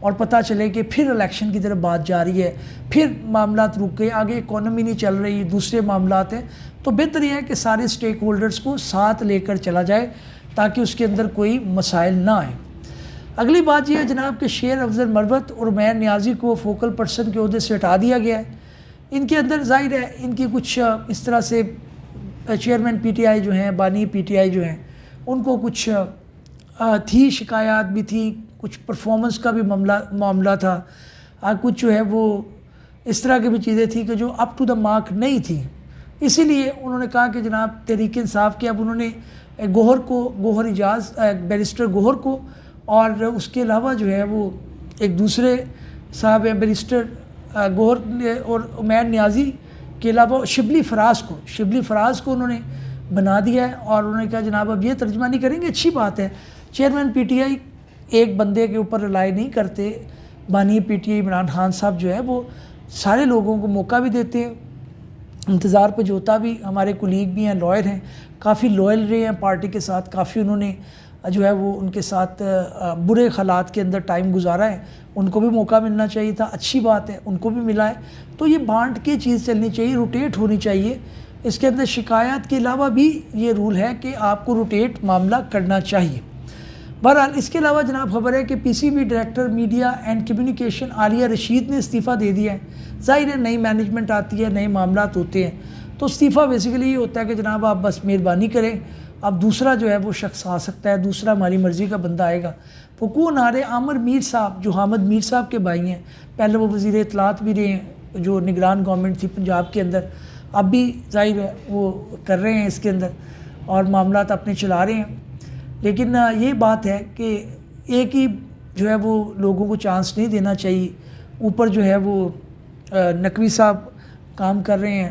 اور پتہ چلے کہ پھر الیکشن کی طرف بات جا رہی ہے، پھر معاملات رک گئے، آگے اکانومی نہیں چل رہی، دوسرے معاملات ہیں، تو بہتر یہ ہے کہ سارے سٹیک ہولڈرز کو ساتھ لے کر چلا جائے تاکہ اس کے اندر کوئی مسائل نہ آئیں۔ اگلی بات یہ ہے جناب کہ شیر افضل مروت اور عمیر نیازی کو فوکل پرسن کے عہدے سے ہٹا دیا گیا ہے۔ ان کے اندر ظاہر ہے ان کی کچھ اس طرح سے چیئرمین پی ٹی آئی جو ہیں، بانی پی ٹی آئی جو ہیں، ان کو کچھ تھی شکایات بھی تھی، کچھ پرفارمنس کا بھی معاملہ تھا، کچھ جو ہے وہ اس طرح کی بھی چیزیں تھیں کہ جو اپ ٹو دا مارک نہیں تھیں۔ اسی لیے انہوں نے کہا کہ جناب تحریک انصاف کے اب انہوں نے گوہر اجاز بیرسٹر گوہر کو، اور اس کے علاوہ جو ہے وہ ایک دوسرے صاحب ہیں بیرسٹر گوہر اور عمیر نیازی کے علاوہ شبلی فراز کو انہوں نے بنا دیا ہے، اور انہوں نے کہا جناب اب یہ ترجمہ نہیں کریں گے، اچھی بات ہے، چیئرمین پی ٹی آئی ایک بندے کے اوپر رلائی نہیں کرتے، بانی P T I Imran Khan صاحب جو ہے وہ سارے لوگوں کو موقع بھی دیتے ہیں۔ انتظار پجوتا بھی ہمارے کولیگ بھی ہیں، لائر ہیں، کافی لوئل رہے ہیں پارٹی کے ساتھ، کافی انہوں نے جو ہے وہ ان کے ساتھ برے حالات کے اندر ٹائم گزارا ہے، ان کو بھی موقع ملنا چاہیے تھا، اچھی بات ہے ان کو بھی ملا ہے، تو یہ بانٹ کے چیز چلنی چاہیے، روٹیٹ ہونی چاہیے۔ اس کے اندر شکایات کے علاوہ بھی یہ رول ہے کہ آپ کو روٹیٹ معاملہ کرنا چاہیے۔ بہرحال اس کے علاوہ جناب خبر ہے کہ P C B director media and communication Aliya Rashid نے استعفیٰ دے دیا ہے۔ ظاہر ہے نئی مینجمنٹ آتی ہے، نئے معاملات ہوتے ہیں، تو استعفیٰ بیسیکلی یہ ہوتا ہے کہ جناب آپ بس مہربانی کریں، اب دوسرا جو ہے وہ شخص آ سکتا ہے، دوسرا ہماری مرضی کا بندہ آئے گا۔ وہ کون آ رہے؟ عامر میر صاحب جو حامد میر صاحب کے بھائی ہیں، پہلے وہ وزیر اطلاعات بھی رہے ہیں جو نگران گورنمنٹ تھی پنجاب کے اندر، اب بھی ظاہر ہے وہ کر رہے ہیں اس کے اندر اور معاملات اپنے چلا رہے ہیں۔ لیکن یہ بات ہے کہ ایک ہی جو ہے وہ لوگوں کو چانس نہیں دینا چاہیے، اوپر جو ہے وہ نقوی صاحب کام کر رہے ہیں،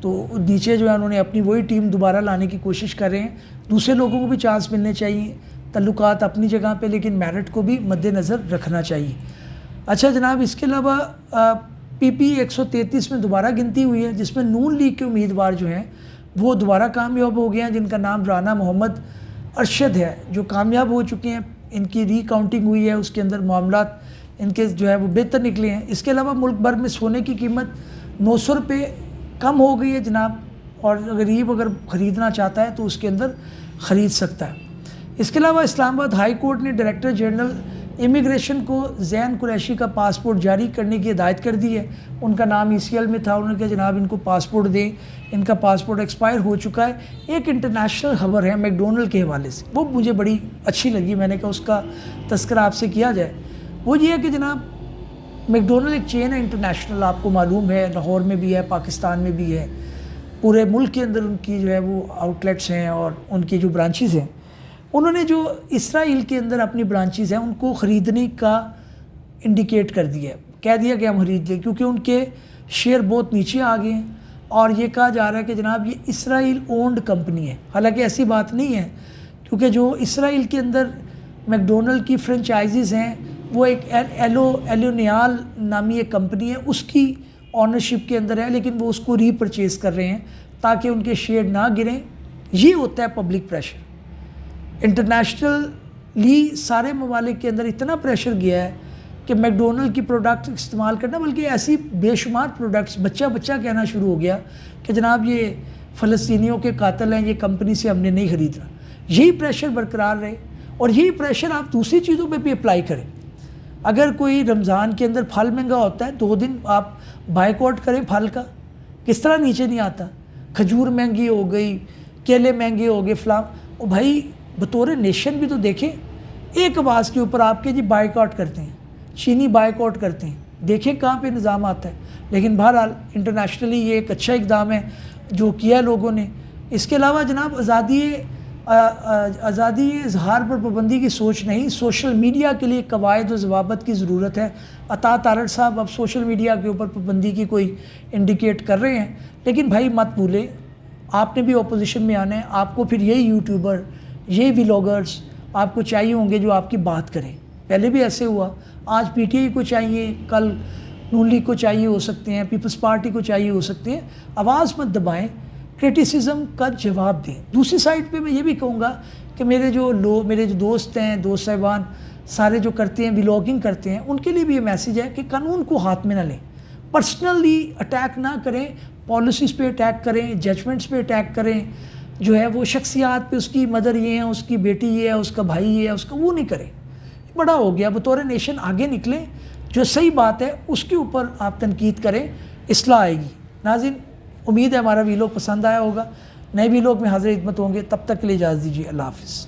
تو نیچے جو ہے انہوں نے اپنی وہی ٹیم دوبارہ لانے کی کوشش کر رہے ہیں، دوسرے لوگوں کو بھی چانس ملنے چاہیے، تعلقات اپنی جگہ پہ لیکن میرٹ کو بھی مد نظر رکھنا چاہیے۔ اچھا جناب اس کے علاوہ پی پی 133 میں دوبارہ گنتی ہوئی ہے، جس میں نون لیگ کے امیدوار جو ہیں وہ دوبارہ کامیاب ہو گئے ہیں، جن کا نام رانا محمد ارشد ہے، جو کامیاب ہو چکے ہیں، ان کی ری کاؤنٹنگ ہوئی ہے، اس کے اندر معاملات ان کے جو ہے وہ بہتر نکلے ہیں۔ اس کے علاوہ ملک بھر میں سونے کی قیمت 900 روپے کم ہو گئی ہے جناب، اور غریب اگر خریدنا چاہتا ہے تو اس کے اندر خرید سکتا ہے۔ اس کے علاوہ اسلام آباد ہائی کورٹ نے ڈائریکٹر جنرل امیگریشن کو زین قریشی کا پاسپورٹ جاری کرنے کی ہدایت کر دی ہے۔ ان کا نام ECL میں تھا، انہوں نے کہا جناب ان کو پاسپورٹ دیں، ان کا پاسپورٹ ایکسپائر ہو چکا ہے۔ ایک انٹرنیشنل خبر ہے میکڈونلڈ کے حوالے سے، وہ مجھے بڑی اچھی لگی، میں نے کہا اس کا تذکرہ آپ سے کیا جائے۔ وہ یہ ہے کہ جناب میکڈونلڈ ایک چین ہے انٹرنیشنل، آپ کو معلوم ہے، لاہور میں بھی ہے، پاکستان میں بھی ہے، پورے ملک کے اندر ان کی جو ہے وہ آؤٹ لیٹس ہیں اور ان کی جو برانچز ہیں۔ انہوں نے جو اسرائیل کے اندر اپنی برانچز ہیں ان کو خریدنے کا انڈیکیٹ کر دیا ہے، کہہ دیا کہ ہم خرید لیں، کیونکہ ان کے شیئر بہت نیچے آ گئے ہیں، اور یہ کہا جا رہا ہے کہ جناب یہ اسرائیل اونڈ کمپنی ہے، حالانکہ ایسی بات نہیں ہے، کیونکہ جو اسرائیل کے اندر میکڈونلڈ کی فرنچائزز ہیں وہ ایک ایلونیال نامی ایک کمپنی ہے، اس کی آنرشپ کے اندر ہے، لیکن وہ اس کو ری پرچیز کر رہے ہیں تاکہ ان کے شیئر نہ گریں۔ یہ ہوتا ہے پبلک پریشر۔ انٹرنیشنلی سارے ممالک کے اندر اتنا پریشر گیا ہے کہ میکڈونلڈ کی پروڈکٹ استعمال کرنا، بلکہ ایسی بے شمار پروڈکٹس بچہ کہنا شروع ہو گیا کہ جناب یہ فلسطینیوں کے قاتل ہیں، یہ کمپنی سے ہم نے نہیں خریدنا۔ یہی پریشر برقرار رہے، اور یہی پریشر آپ دوسری چیزوں پہ بھی اپلائی کریں۔ اگر کوئی رمضان کے اندر پھل مہنگا ہوتا ہے، 2 دن آپ بائیکاٹ کریں پھل کا، کس طرح نیچے نہیں آتا؟ کھجور مہنگی ہو گئی، کیلے مہنگے ہو گئے، فلاں، او بھائی بطور نیشن بھی تو دیکھیں، ایک آواز کے اوپر آپ کے جی بائیکاٹ کرتے ہیں، چینی بائیکاٹ کرتے ہیں، دیکھیں کہاں پہ نظام آتا ہے۔ لیکن بہرحال انٹرنیشنلی یہ ایک اچھا اقدام ہے جو کیا لوگوں نے۔ اس کے علاوہ جناب آزادی اظہار پر پابندی کی سوچ نہیں، سوشل میڈیا کے لیے قواعد و ضوابط کی ضرورت ہے۔ عطا تارڑ صاحب اب سوشل میڈیا کے اوپر پابندی کی کوئی انڈیکیٹ کر رہے ہیں، لیکن بھائی مت بھولیں، آپ نے بھی اپوزیشن میں آنا ہے، آپ کو پھر یہی یوٹیوبر، یہ ولاگرز آپ کو چاہیے ہوں گے جو آپ کی بات کریں۔ پہلے بھی ایسے ہوا، آج پی ٹی آئی کو چاہیے، کل نون لیگ کو چاہیے ہو سکتے ہیں، پیپلز پارٹی کو چاہیے ہو سکتے ہیں۔ آواز مت دبائیں، کرٹیسزم کا جواب دیں۔ دوسری سائڈ پہ میں یہ بھی کہوں گا کہ میرے جو دوست ہیں، دوست صاحبان، سارے جو کرتے ہیں ولاگنگ کرتے ہیں ان کے لیے بھی یہ میسیج ہے کہ قانون کو ہاتھ میں نہ لیں، پرسنلی اٹیک نہ کریں، پالیسیز پہ اٹیک کریں، ججمنٹس پہ اٹیک کریں، جو ہے وہ شخصیات پہ اس کی مدر یہ ہیں، اس کی بیٹی یہ ہے، اس کا بھائی یہ ہے، اس کا وہ نہیں کریں۔ بڑا ہو گیا، بطور نیشن آگے نکلیں، جو صحیح بات ہے اس کے اوپر آپ تنقید کریں، اصلاح آئے گی۔ ناظرین امید ہے ہمارا ویلوگ پسند آیا ہوگا، نئے ویلوگ میں حاضر خدمت ہوں گے، تب تک کے لیے اجازت دیجیے، اللہ حافظ۔